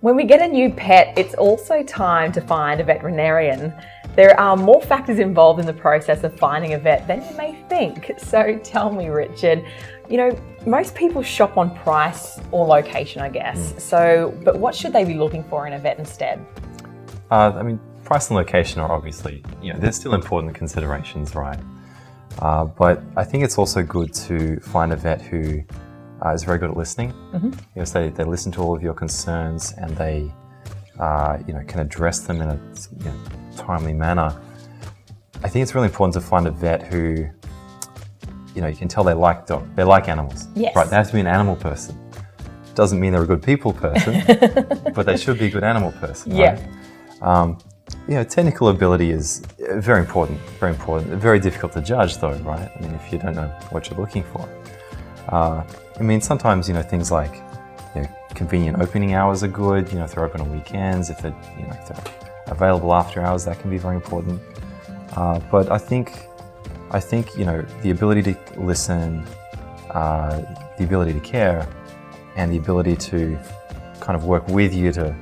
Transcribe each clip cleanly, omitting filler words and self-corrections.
When we get a new pet, it's also time to find a veterinarian. There are more factors involved in the process of finding a vet than you may think. So tell me, Richard, most people shop on price or location, I guess. But what should they be looking for in a vet instead? Price and location are obviously, they're still important considerations, right? But I think it's also good to find a vet who is very good at listening. So they listen to all of your concerns and they, can address them in a timely manner. I think it's really important to find a vet who, you can tell they like animals. Yes. Right? They have to be an animal person. Doesn't mean they're a good people person, but they should be a good animal person. Yeah. Right? Technical ability is very important, very difficult to judge though, right? If you don't know what you're looking for. Sometimes, things like, convenient opening hours are good, if they're open on weekends, if they're available after hours, that can be very important. But I think, the ability to listen, the ability to care, and the ability to kind of work with you to,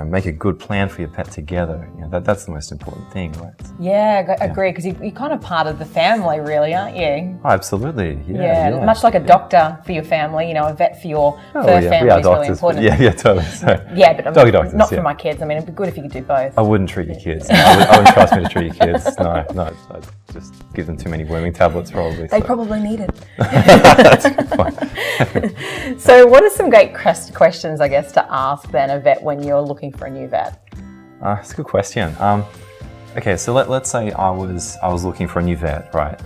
make a good plan for your pet together. That's the most important thing, right? Yeah, I agree, because you're kind of part of the family, really, aren't you? Oh, absolutely. Yeah. Much like a doctor for your family, a vet for your fur family we are is doctors, really important. Yeah, totally. So, but doggy doctors, not for my kids. It'd be good if you could do both. I wouldn't treat your kids. I wouldn't trust me to treat your kids. No, I'd just give them too many worming tablets probably. They probably need it. That's a good point. So what are some great questions, I guess, to ask then a vet when you're looking for a new vet? That's a good question. Okay, so let's say I was looking for a new vet, right?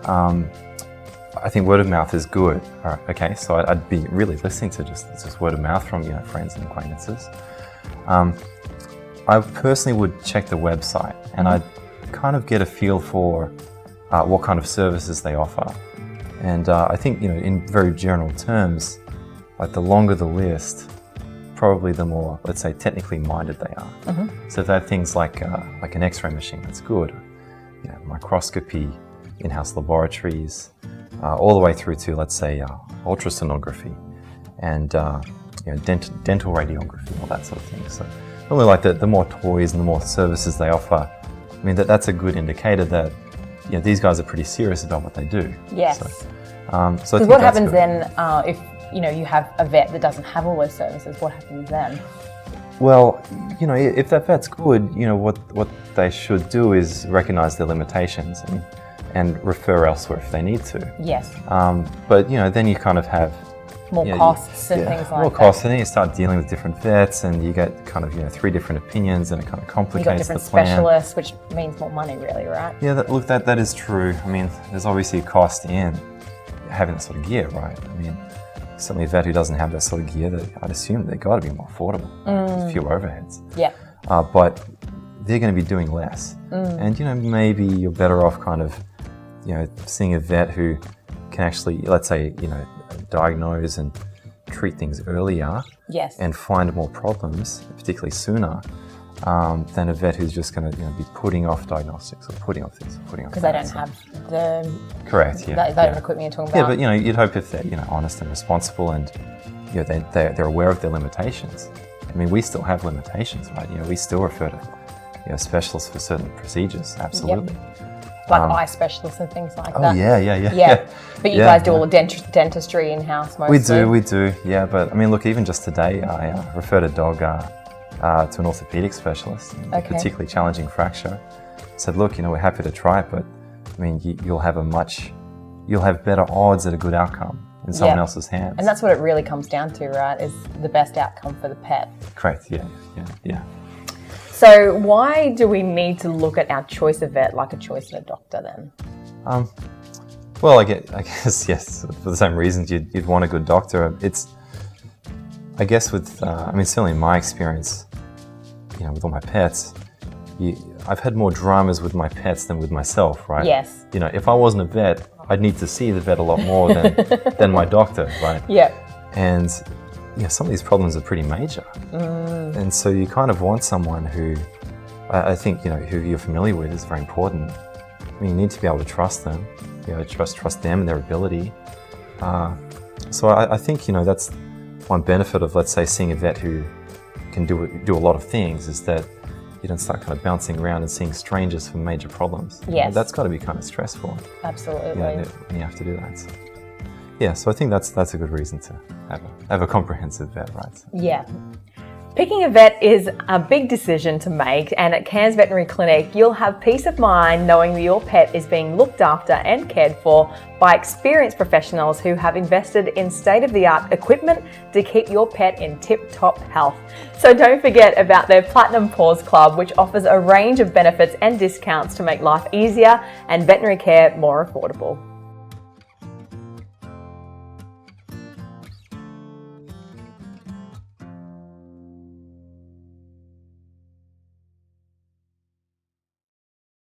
I think word of mouth is good. All right, okay, so I'd be really listening to just word of mouth from friends and acquaintances. I personally would check the website and I'd kind of get a feel for what kind of services they offer. And I think in very general terms, like the longer the list, probably the more, let's say, technically minded they are. So if they have things like an X-ray machine, that's good. Microscopy, in-house laboratories, all the way through to, let's say, ultrasonography and dental radiography, all that sort of thing. So normally, like the more toys and the more services they offer, that's a good indicator that these guys are pretty serious about what they do. Yes. So what happens then if you have a vet that doesn't have all those services? What happens then? Well, if that vet's good, what they should do is recognise their limitations and refer elsewhere if they need to. Yes. But then you kind of have more costs and things like that. More costs, and then you start dealing with different vets, and you get kind of 3 different opinions, and it kind of complicates the plan. You got different specialists, which means more money, really, right? Yeah, that is true. There's obviously a cost in having that sort of gear, right? Certainly a vet who doesn't have that sort of gear, I'd assume they've got to be more affordable. There's fewer overheads. Yeah. But they're going to be doing less. And, maybe you're better off kind of, seeing a vet who can actually, let's say, diagnose and treat things earlier. Yes. And find more problems, particularly sooner, than a vet who's just going to be putting off diagnostics or putting off things. Because they don't have the... Correct, yeah. That equipment you're talking about. Yeah, but you'd hope if they're honest and responsible and they're aware of their limitations. We still have limitations, right? We still refer to specialists for certain procedures, absolutely. Yep. Like eye specialists and things like that. Oh, yeah. But you guys do all the dentistry in-house mostly? We do, yeah. But look, even just today, I referred a dog to an orthopedic specialist, particularly challenging fracture. Said, look, we're happy to try it, but you'll have better odds at a good outcome in someone else's hands. And that's what it really comes down to, right? Is the best outcome for the pet. Correct. Yeah. So why do we need to look at our choice of vet like a choice of a doctor then? Well, I guess yes, for the same reasons you'd want a good doctor. It's, I guess with, certainly in my experience, with all my pets, I've had more dramas with my pets than with myself, right? Yes. If I wasn't a vet, I'd need to see the vet a lot more than my doctor, right? Yeah. And some of these problems are pretty major. And so you kind of want someone who, I think, who you're familiar with is very important. You need to be able to trust them, trust them and their ability. So I think, that's one benefit of, let's say, seeing a vet who can do a lot of things is that you don't start kind of bouncing around and seeing strangers for major problems. Yes. That's got to be kind of stressful. Absolutely. When you have to do that. So, yeah, so I think that's a good reason to have a comprehensive vet, right? Yeah. Picking a vet is a big decision to make, and at Cairns Veterinary Clinic, you'll have peace of mind knowing that your pet is being looked after and cared for by experienced professionals who have invested in state-of-the-art equipment to keep your pet in tip-top health. So don't forget about their Platinum Paws Club, which offers a range of benefits and discounts to make life easier and veterinary care more affordable.